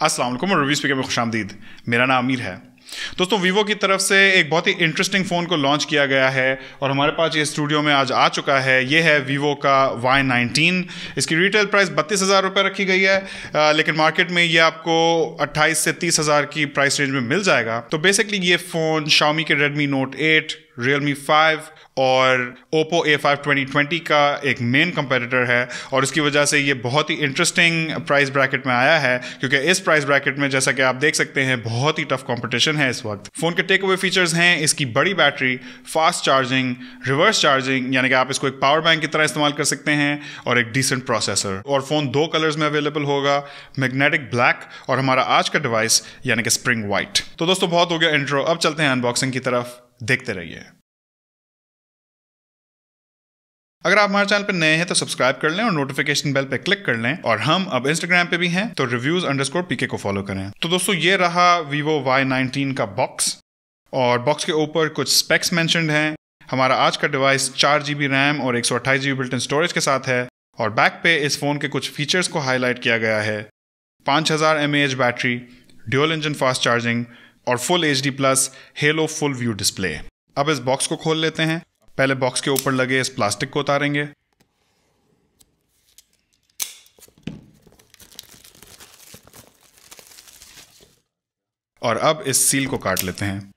अस्सलाम वालेकुम और रिव्यू स्पीकर में खुशामदीद। मेरा नाम अमीर है। दोस्तों, वीवो की तरफ से एक बहुत ही इंटरेस्टिंग फ़ोन को लॉन्च किया गया है और हमारे पास ये स्टूडियो में आज आ चुका है। ये है वीवो का Y19। इसकी रिटेल प्राइस 32,000 रुपये रखी गई है, लेकिन मार्केट में ये आपको 28 से 30,000 की प्राइस रेंज में मिल जाएगा। तो बेसिकली ये फ़ोन Xiaomi के Redmi Note 8, Realme 5 और Oppo A5 2020 का एक मेन कंपेटिटर है और इसकी वजह से ये बहुत ही इंटरेस्टिंग प्राइस ब्रैकेट में आया है, क्योंकि इस प्राइस ब्रैकेट में जैसा कि आप देख सकते हैं बहुत ही टफ कंपटीशन है इस वक्त। फ़ोन के टेक अवे फीचर्स हैं इसकी बड़ी battery, fast charging, reverse charging, यानी कि आप इसको एक पावर बैंक की तरह इस्तेमाल कर सकते हैं, और एक डिसेंट प्रोसेसर। और फ़ोन 2 कलर्स में अवेलेबल होगा, मैग्नेटिक ब्लैक और हमारा आज का डिवाइस यानी कि स्प्रिंग वाइट। तो दोस्तों, बहुत हो गया इंट्रो, अब चलते हैं अनबॉक्सिंग की तरफ, देखते रहिए। अगर आप हमारे चैनल पर नए हैं तो सब्सक्राइब कर लें और नोटिफिकेशन बेल पे क्लिक कर लें, और हम अब इंस्टाग्राम पे भी हैं तो reviews_pk को फॉलो करें। तो दोस्तों, ये रहा वीवो Y19 का बॉक्स, और बॉक्स के ऊपर कुछ स्पेक्स मेंशन्ड हैं। हमारा आज का डिवाइस 4GB रैम और 128GB बिल्ट इन स्टोरेज के साथ है, और बैक पे इस फ़ोन के कुछ फीचर्स को हाईलाइट किया गया है। 5000 mAh battery, dual engine fast charging और full HD+ halo full view display. अब इस बॉक्स को खोल लेते हैं। पहले बॉक्स के ऊपर लगे इस प्लास्टिक को उतारेंगे, और अब इस सील को काट लेते हैं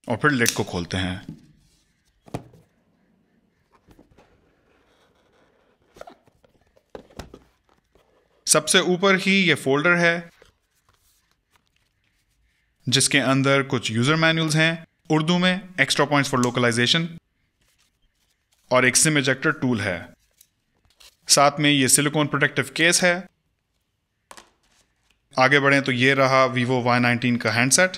और फिर लिड को खोलते हैं। सबसे ऊपर ही ये फोल्डर है जिसके अंदर कुछ यूजर मैनुअल्स हैं उर्दू में, एक्स्ट्रा पॉइंट्स फॉर लोकलाइजेशन, और एक सिम इजेक्टर टूल है। साथ में ये सिलिकॉन प्रोटेक्टिव केस है। आगे बढ़ें तो ये रहा वीवो Y19 का हैंडसेट।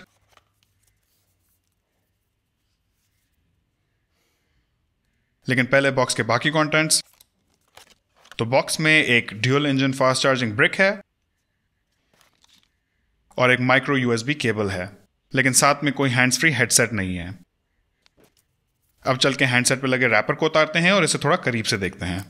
लेकिन पहले बॉक्स के बाकी कंटेंट्स। तो बॉक्स में एक dual engine fast charging brick है और एक माइक्रो USB केबल है, लेकिन साथ में कोई हैंड्स फ्री हेडसेट नहीं है। अब चल के हैंडसेट पे लगे रैपर को उतारते हैं और इसे थोड़ा करीब से देखते हैं।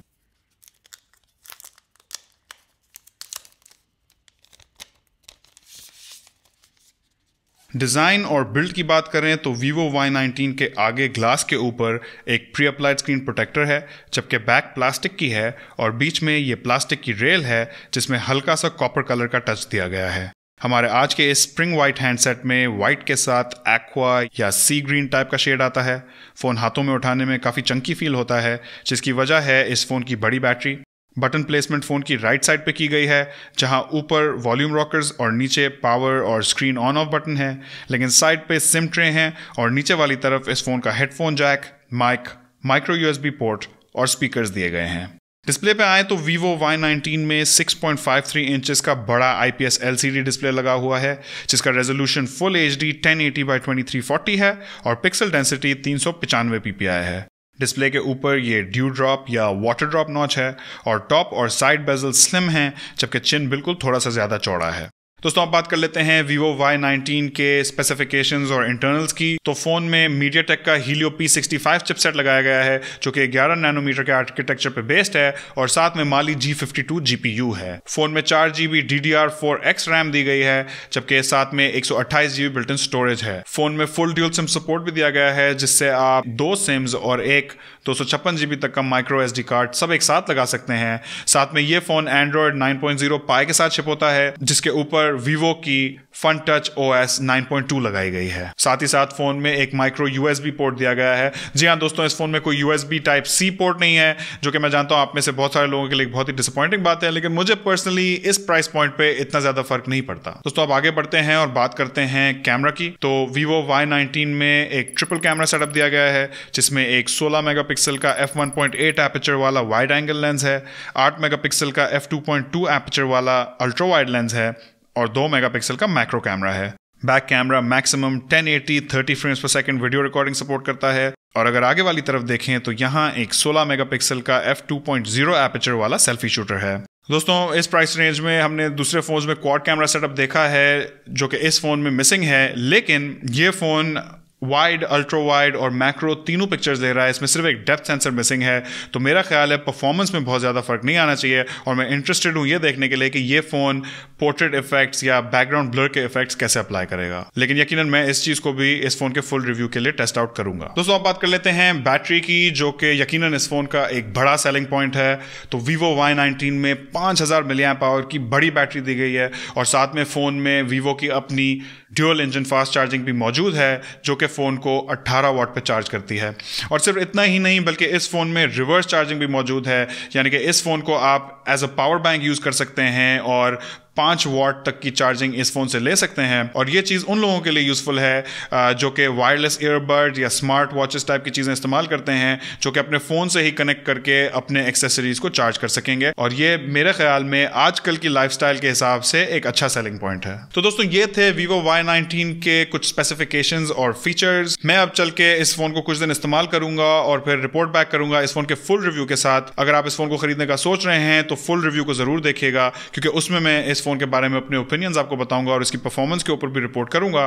डिज़ाइन और बिल्ड की बात करें तो वीवो Y19 के आगे ग्लास के ऊपर एक प्री अप्लाइड स्क्रीन प्रोटेक्टर है, जबकि बैक प्लास्टिक की है और बीच में ये प्लास्टिक की रेल है जिसमें हल्का सा कॉपर कलर का टच दिया गया है। हमारे आज के इस स्प्रिंग वाइट हैंडसेट में वाइट के साथ एक्वा या सी ग्रीन टाइप का शेड आता है। फ़ोन हाथों में उठाने में काफ़ी चंकी फील होता है, जिसकी वजह है इस फ़ोन की बड़ी बैटरी। बटन प्लेसमेंट फ़ोन की राइट साइड पे की गई है, जहां ऊपर वॉल्यूम रॉकर्स और नीचे पावर और स्क्रीन ऑन ऑफ बटन है, लेकिन साइड पे सिम ट्रे हैं और नीचे वाली तरफ इस फ़ोन का headphone jack, mic, micro USB port और स्पीकर्स दिए गए हैं। डिस्प्ले पे आए तो वीवो Y19 में 6.53 इंचेस का बड़ा IPS LCD डिस्प्ले लगा हुआ है, जिसका रेजोल्यूशन फुल HD 1080x2340 है और पिक्सल डेंसिटी 395 ppi है। डिस्प्ले के ऊपर ये ड्यू ड्रॉप या वाटर ड्रॉप नॉच है और टॉप और साइड बेजल स्लिम हैं, जबकि चिन बिल्कुल थोड़ा सा ज़्यादा चौड़ा है। दोस्तों, अब बात कर लेते हैं वीवो Y19 के स्पेसिफिकेशंस और इंटरनल्स की। तो फ़ोन में MediaTek का Helio P65 चिपसेट लगाया गया है, जो कि 11 नैनोमीटर के आर्किटेक्चर पे बेस्ड है, और साथ में Mali G52 GPU है। फ़ोन में 4GB DDR4X रैम दी गई है, जबकि साथ में 128GB बिल्ट इन स्टोरेज है। फ़ोन में फुल ड्यूल सिम सपोर्ट भी दिया गया है, जिससे आप 2 सिम्स और एक 256GB तक का माइक्रो SD कार्ड सब एक साथ लगा सकते हैं। साथ में ये फ़ोन Android 9.0 Pie के साथ शिप होता है, जिसके ऊपर वीवो की फन टच OS 9.2 लगाई गई है। साथ ही साथ फोन में एक माइक्रो USB पोर्ट दिया गया है। जी हाँ दोस्तों, इस फोन में कोई USB टाइप C पोर्ट नहीं है, जो कि मैं जानता हूं आप में से बहुत सारे लोगों के लिए बहुत ही डिसअपॉइंटिंग बात है, लेकिन मुझे पर्सनली इस प्राइस पॉइंट पे इतना ज्यादा फर्क नहीं पड़ता। दोस्तों, अब आगे बढ़ते हैं और बात करते हैं कैमरा की। तो वीवो Y19 में एक ट्रिपल कैमरा सेटअप दिया गया है, जिसमें एक 16 मेगापिक्सल का f1.8 एपर्चर वाला वाइड एंगल लेंस है, 8 मेगापिक्सल का f2.2 एपर्चर वाला अल्ट्रा वाइड लेंस है और 2 मेगापिक्सल का मैक्रो कैमरा है। बैक कैमरा मैक्सिमम 1080 30 फ्रेम्स पर सेकंड वीडियो रिकॉर्डिंग सपोर्ट करता है, और अगर आगे वाली तरफ देखें तो यहाँ एक 16 मेगापिक्सल का f2.0 एपर्चर वाला सेल्फी शूटर है। दोस्तों, इस प्राइस रेंज में हमने दूसरे फोन्स में क्वाड कैमरा सेटअप देखा है, जो कि इस फोन में मिसिंग है, लेकिन ये फोन वाइड, अल्ट्रा वाइड और मैक्रो तीनों पिक्चर्स ले रहा है। इसमें सिर्फ एक डेप्थ सेंसर मिसिंग है, तो मेरा ख्याल है परफॉर्मेंस में बहुत ज़्यादा फर्क नहीं आना चाहिए। और मैं इंटरेस्टेड हूँ ये देखने के लिए कि ये फ़ोन पोर्ट्रेट इफेक्ट्स या बैकग्राउंड ब्लर के इफेक्ट्स कैसे अप्लाई करेगा। लेकिन यकीनन मैं इस चीज़ को भी इस फ़ोन के फुल रिव्यू के लिए टेस्ट आउट करूंगा। दोस्तों अब बात कर लेते हैं बैटरी की, जो कि यकीनन इस फ़ोन का एक बड़ा सेलिंग पॉइंट है। तो Vivo Y19 में 5000 मिलियम्प आवर की बड़ी बैटरी दी गई है और साथ में फ़ोन में Vivo की अपनी ड्यूअल इंजन फास्ट चार्जिंग भी मौजूद है, जो कि फ़ोन को 18 वाट पे चार्ज करती है। और सिर्फ इतना ही नहीं बल्कि इस फ़ोन में रिवर्स चार्जिंग भी मौजूद है, यानी कि इस फ़ोन को आप as a power bank use कर सकते हैं और 5 वाट तक की चार्जिंग इस फोन से ले सकते हैं। और ये चीज़ उन लोगों के लिए यूज़फुल है जो कि वायरलेस ईयरबड या स्मार्ट वॉचेस टाइप की चीज़ें इस्तेमाल करते हैं, जो कि अपने फ़ोन से ही कनेक्ट करके अपने एक्सेसरीज को चार्ज कर सकेंगे। और ये मेरे ख्याल में आजकल की लाइफस्टाइल के हिसाब से एक अच्छा सेलिंग पॉइंट है। तो दोस्तों ये थे Vivo Y19 के कुछ स्पेसिफिकेशंस और फीचर्स। मैं अब चल के इस फोन को कुछ दिन इस्तेमाल करूंगा और फिर रिपोर्ट बैक करूंगा इस फोन के फुल रिव्यू के साथ। अगर आप इस फोन को खरीदने का सोच रहे हैं तो फुल रिव्यू को जरूर देखिएगा, क्योंकि उसमें मैं इस फोन के बारे में अपने ओपिनियंस आपको बताऊंगा और इसकी परफॉर्मेंस के ऊपर भी रिपोर्ट करूंगा।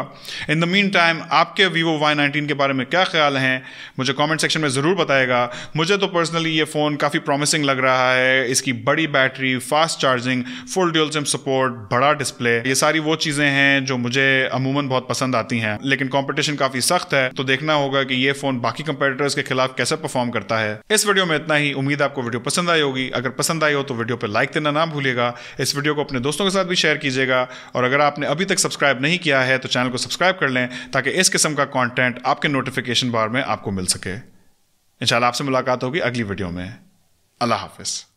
इन द मीन टाइम आपके Vivo Y19 के बारे में क्या ख्याल हैं मुझे कमेंट सेक्शन में जरूर बताएगा। मुझे तो पर्सनली ये फोन काफी प्रॉमिसिंग लग रहा है। इसकी बड़ी battery, fast charging, full dual SIM support, बड़ा डिस्प्ले, ये सारी वो चीजें हैं जो मुझे अमूमन बहुत पसंद आती हैं। लेकिन कंपटीशन काफी सख्त है, तो देखना होगा कि ये फोन बाकी कंपेटिटर्स के खिलाफ कैसे परफॉर्म करता है। इस वीडियो में इतना ही। उम्मीद आपको वीडियो पसंद आई होगी। अगर पसंद आई हो तो वीडियो पे लाइक देना ना भूलिएगा। इस वीडियो को अपने दोस्तों के साथ भी शेयर कीजिएगा और अगर आपने अभी तक सब्सक्राइब नहीं किया है तो चैनल को सब्सक्राइब कर लें, ताकि इस किस्म का कंटेंट आपके नोटिफिकेशन बार में आपको मिल सके। इंशाल्लाह आपसे मुलाकात होगी अगली वीडियो में। अल्लाह हाफिज।